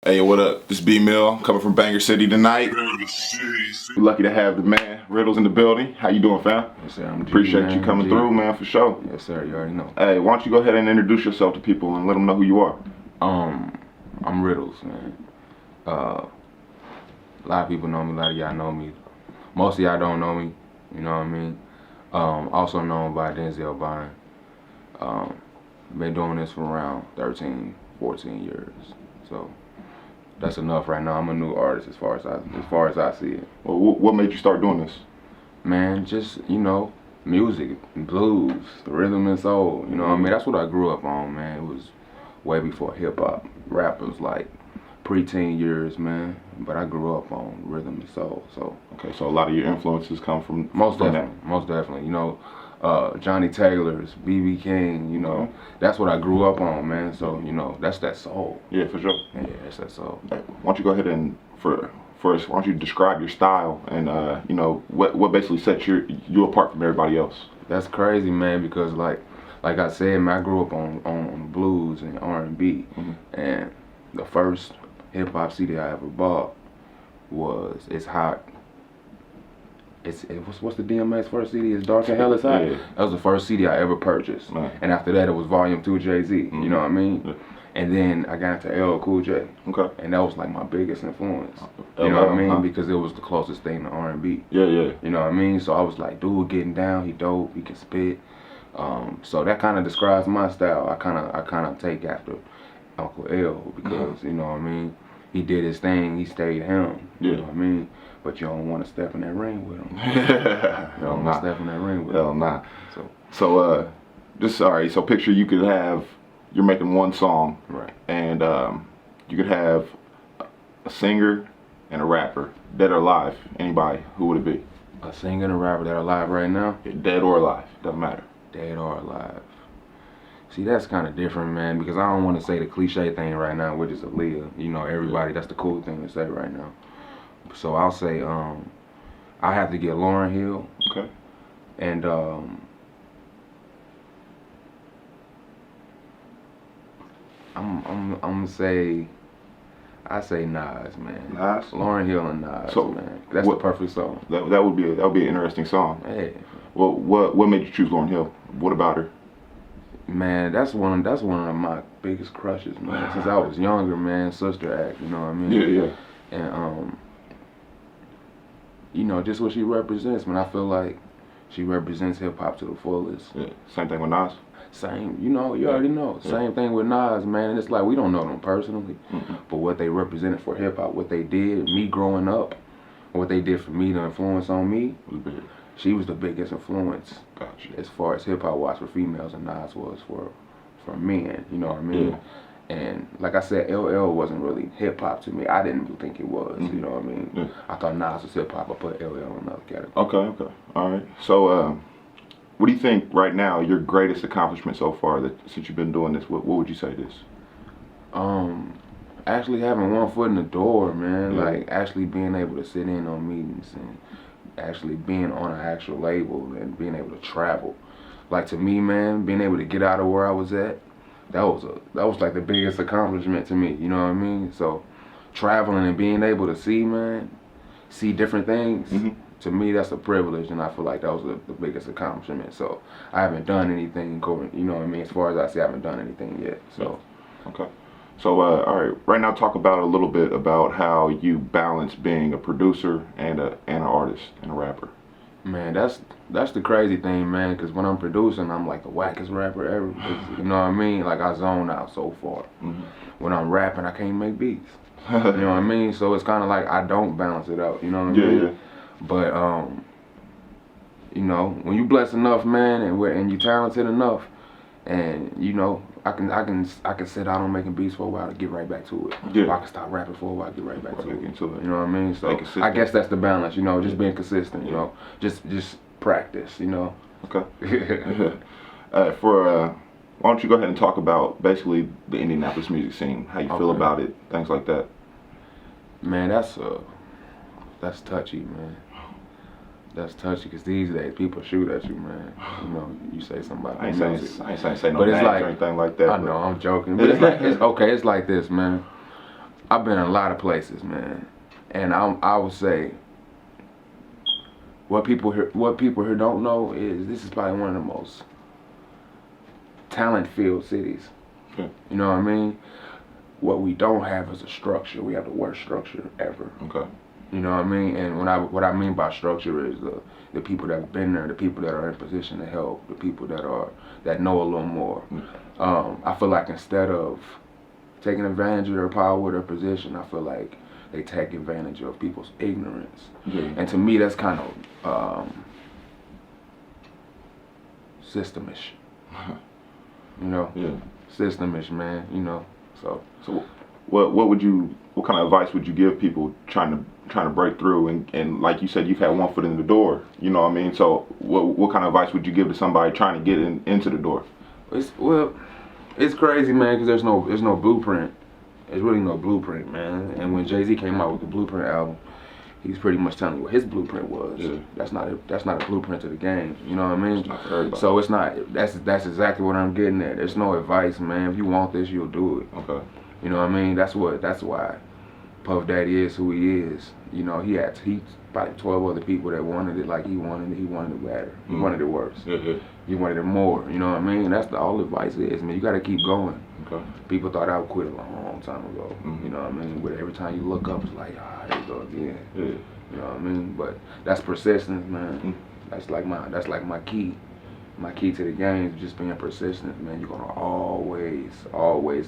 Hey, what up? This B Mill coming from Bangercity tonight. We're lucky to have the man Riddles in the building. How you doing, fam? Yes, sir. I'm G, Appreciate man. you coming through, man, for sure. Yes, sir. You already know. Hey, why don't you go ahead and introduce yourself to people and let them know who you are? I'm Riddles, man. A lot of people know me. A lot of y'all know me. Most of y'all don't know me. You know what I mean? Also known by Denzel Bond. Been doing this for around 13, 14 years. So that's enough right now. I'm a new artist as far as I see it. Well, what made you start doing this? Man, just, music, blues, rhythm and soul. You know what I mean? That's what I grew up on, man. It was way before hip hop. Rap was like pre-teen years, man. But I grew up on rhythm and soul. So okay, so a lot of your influences come from most definitely. You know, Johnny Taylor's, B.B. King. You know, that's what I grew up on, man. So that's that soul. Yeah, for sure. Yeah, that's that soul. Hey, why don't you go ahead and first, why don't you describe your style and what basically sets you apart from everybody else? That's crazy, man, because like I said, man, I grew up on blues and R&B, and the first hip hop CD I ever bought was It's Hot. What's the DMX first CD? It's Dark and Hell Is Hot. Yeah. That was the first CD I ever purchased, and after that it was Volume 2 Jay-Z. You know what I mean? Yeah. And then I got into LL Cool J. Okay. And that was like my biggest influence. You know what I mean? Because it was the closest thing to R&B. Yeah, yeah. You know what I mean? So I was like, dude, getting down, he dope, he can spit. So that kind of describes my style. I kind of take after Uncle L because you know what I mean. He did his thing. He stayed him. Yeah. You know what I mean? But you don't want to step in that ring with him. You don't want to step in that ring with him. Hell nah. So just alright. So picture you're making one song, right? And you could have a singer and a rapper, dead or alive. Anybody, who would it be? A singer and a rapper that are alive right now? Yeah, dead or alive, doesn't matter. Dead or alive. See, that's kind of different, man, because I don't want to say the cliche thing right now, which is Aaliyah. You know, everybody, that's the cool thing to say right now. So I'll say, I have to get Lauryn Hill. Okay. And I'm gonna say, I say Nas, man. Nas? Lauryn Hill and Nas, so man. That's the perfect song. That would be an interesting song. Hey. Well, what made you choose Lauryn Hill? What about her? Man, that's one of my biggest crushes, man. Since I was younger, man. Sister Act, you know what I mean? Yeah, yeah. And just what she represents, man. I feel like she represents hip hop to the fullest. Yeah. Same thing with Nas. Same, you already know. Yeah. Same thing with Nas, man. And it's like we don't know them personally, but what they represented for hip hop, what they did, me growing up, what they did for me, the influence on me, was big. She was the biggest influence. Gotcha. As far as hip hop wise for females, and Nas was for men. You know what I mean? Yeah. And like I said, LL wasn't really hip hop to me. I didn't think it was. You know what I mean? Yeah. I thought Nas was hip hop. I put LL in another category. Okay. All right. So, what do you think right now your greatest accomplishment so far since you've been doing this? What would you say it is? Actually having one foot in the door, man. Yeah. Like actually being able to sit in on meetings and actually being on an actual label and being able to travel. Like to me, man, being able to get out of where I was at, that was like the biggest accomplishment to me. You know what I mean? So traveling and being able to see different things. To me, that's a privilege, and I feel like that was the biggest accomplishment. So I haven't done anything going, you know what I mean? As far as I say, I haven't done anything yet. So okay. So all right, right now talk about a little bit about how you balance being a producer and an artist and a rapper. Man, that's the crazy thing, man. Because when I'm producing, I'm like the wackest rapper ever. You know what I mean? Like I zone out so far. When I'm rapping, I can't make beats. You know what I mean? So it's kind of like I don't balance it out. You know what I mean? Yeah. But when you blessed enough, man, and you talented enough, and I can sit out on making beats for a while to get right back to it. Yeah. Or I can stop rapping for a while, get right back to it. You know what I mean? So I guess that's the balance. Just being consistent. Just practice. Okay. Why don't you go ahead and talk about basically the Indianapolis music scene, how you feel about it, things like that. Man, that's touchy, man. That's touchy because these days people shoot at you, man. You say somebody. I ain't saying no but it's names like, or anything like that. I know, I'm joking. But it's like, it's like this, man. I've been in a lot of places, man, and I would say what people here don't know is this is probably one of the most talent-filled cities. Okay. You know what I mean? What we don't have is a structure. We have the worst structure ever. Okay. You know what I mean? And what I mean by structure is the people that have been there, the people that are in position to help, the people that know a little more. I feel like instead of taking advantage of their power, their position, I feel like they take advantage of people's ignorance. Yeah. And to me, that's kind of systemish. You know? Yeah. Systemish, man. You know? So what kind of advice would you give people trying to break through and like you said, you've had one foot in the door, you know what I mean? So what kind of advice would you give to somebody trying to get into the door? It's crazy, man, because there's no blueprint. There's really no blueprint, man. And when Jay-Z came out with the Blueprint album, he's pretty much telling you what his blueprint was. Yeah. That's not a blueprint to the game. You know what I mean? It's not for everybody. So it's not. That's exactly what I'm getting at. There's no advice, man. If you want this, you'll do it. Okay. You know what I mean? That's why Puff Daddy is who he is. You know, he probably 12 other people that wanted it like he wanted it. He wanted it better. He wanted it worse. Yeah. He wanted it more. You know what I mean? That's all advice is, man. You got to keep going. Okay. People thought I would quit a long time ago. You know what I mean? But every time you look up, it's like, there you go again. Yeah. You know what I mean? But that's persistence, man. That's like my key. My key to the game is just being persistent, man. You're gonna always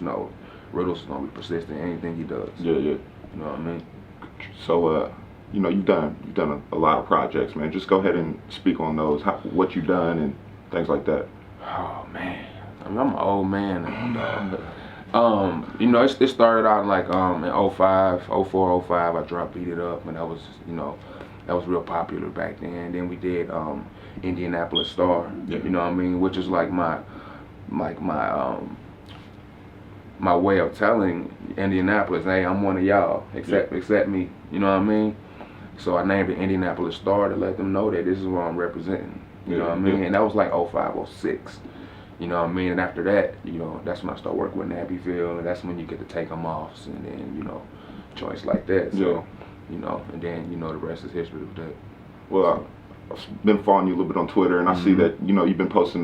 know Riddles is gonna be persistent in anything he does. Yeah. You know what I mean? So you know, you've done a lot of projects, man. Just go ahead and speak on those, what you've done and things like that. Oh man, I mean, I'm an old man now. You know, it started out like in 05, 04, 05. I dropped Beat It Up, and that was real popular back then. Then we did Indianapolis Star. Yeah. You know what I mean, which is like my way of telling Indianapolis, hey, I'm one of y'all, except me. You know what I mean? So I named it Indianapolis Star to let them know that this is what I'm representing. You know what I mean? And that was like 05, 06. You know what I mean? And after that, you know, that's when I start working with Nappyville, and that's when you get to take them off, and then, you know, joints like that. So, you know, and then, you know, the rest is history with that. Well, I've been following you a little bit on Twitter, and I see that, you know, you've been posting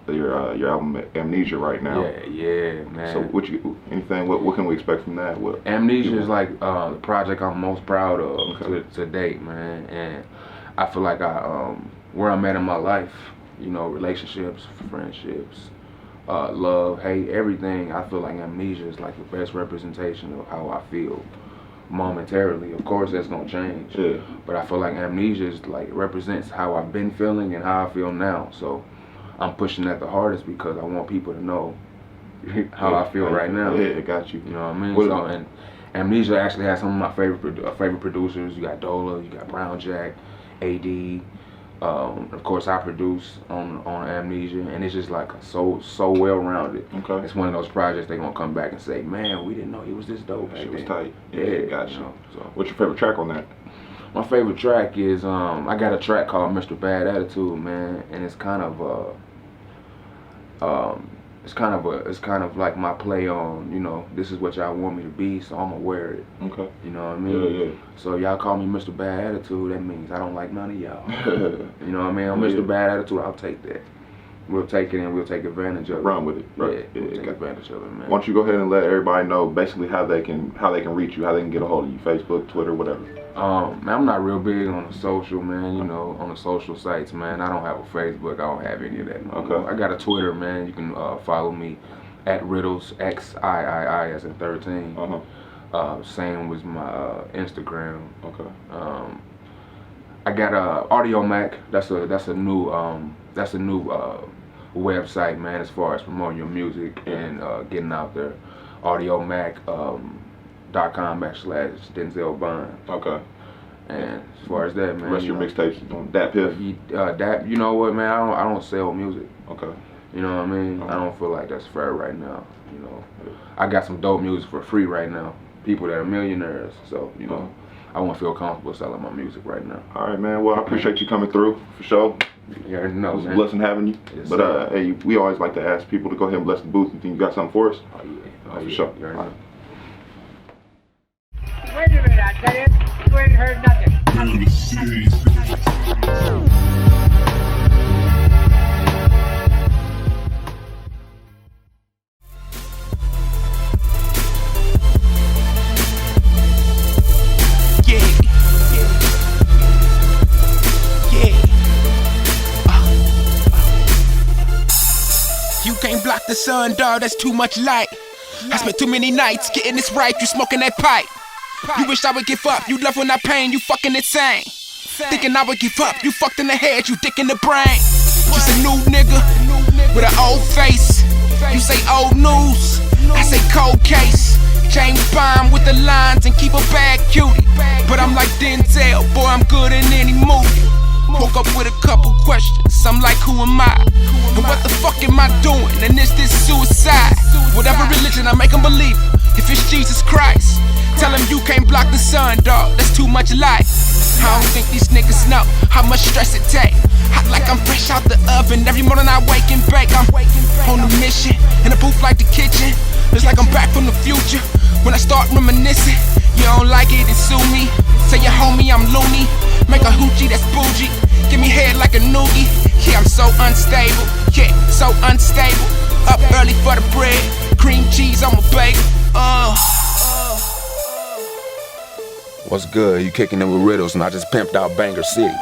your album Amnesia right now. Yeah, man. So what can we expect from that? Amnesia is like the project I'm most proud of to date, man. And I feel like where I'm at in my life, you know, relationships, friendships, love, hate, everything, I feel like Amnesia is like the best representation of how I feel momentarily. Of course that's gonna change. Yeah. But I feel like Amnesia is like represents how I've been feeling and how I feel now. So I'm pushing that the hardest because I want people to know how I feel right now. Yeah, got you. You know what I mean? So, and Amnesia actually has some of my favorite producers. You got Dola, you got Brown Jack, AD. Of course, I produce on Amnesia, and it's just like so well rounded. Okay. It's one of those projects they're gonna come back and say, man, we didn't know he was this dope. Shit was tight. Yeah, got you. know, so. What's your favorite track on that? My favorite track is I got a track called Mr. Bad Attitude, man, and it's kind of like my play on, you know, this is what y'all want me to be, so I'ma wear it. Okay. You know what I mean? Yeah. So y'all call me Mr. Bad Attitude, that means I don't like none of y'all. You know what I mean? I'm Mr. Bad Attitude, I'll take that. We'll take it and we'll take advantage of it. Run with it. Right. Yeah, we'll take advantage of it, man. Why don't you go ahead and let everybody know basically how they can reach you, how they can get a hold of you, Facebook, Twitter, whatever. Man, I'm not real big on the social, man, you know, on the social sites, man. I don't have a Facebook, I don't have any of that no more. I got a Twitter, man. You can follow me at Riddles, XIII as in 13. Same with my Instagram. Okay. I got Audio Mac. That's a new website, man, as far as promoting your music and getting out there. AudioMac.com/Denzel Bond. Okay. And as far as that, man, The rest of your mixtapes on Dat Piff. You know what, man? I don't sell music. Okay. You know what I mean? I don't feel like that's fair right now. You know, I got some dope music for free right now. People that are millionaires, so you know, I won't feel comfortable selling my music right now. All right, man. Well, I appreciate you coming through for sure. You already know, It was man. a blessing having you. Yes, But sir. hey, we always like to ask people to go ahead and bless the booth. You think you got something for us? Oh yeah. For sure. You already know. You can't block the sun, dawg, that's too much light. I spent too many nights getting this right, you smoking that pipe. You wish I would give up, you love when I pain, you fucking insane. Thinking I would give up, you fucked in the head, you dick in the brain. Just a new nigga with an old face. You say old news, I say cold case. James Bond with the lines and keep a bad cutie. But I'm like Denzel, boy, I'm good in any movie. Woke up with a couple questions, I'm like, who am I? And what the fuck am I doing? And is this suicide? Whatever religion, I make them believe. If it's Jesus Christ, tell them you can't block the sun, dawg, that's too much light. I don't think these niggas know how much stress it take. Hot like I'm fresh out the oven, every morning I wake and bake. I'm on a mission, in a booth like the kitchen. It's like I'm back from the future. When I start reminiscing, you don't like it, then sue me. Tell your homie I'm loony, make a hoochie that's bougie. Give me head like a noogie. Yeah, I'm so unstable, yeah, so unstable. Up early for the bread, cream cheese on my bagel. What's good? You kicking it with Riddles, and I just pimped out Bangercity.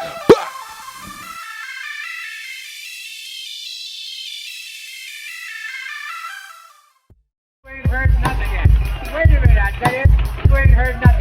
You ain't heard nothing yet. Wait a minute, I tell you, you ain't heard nothing.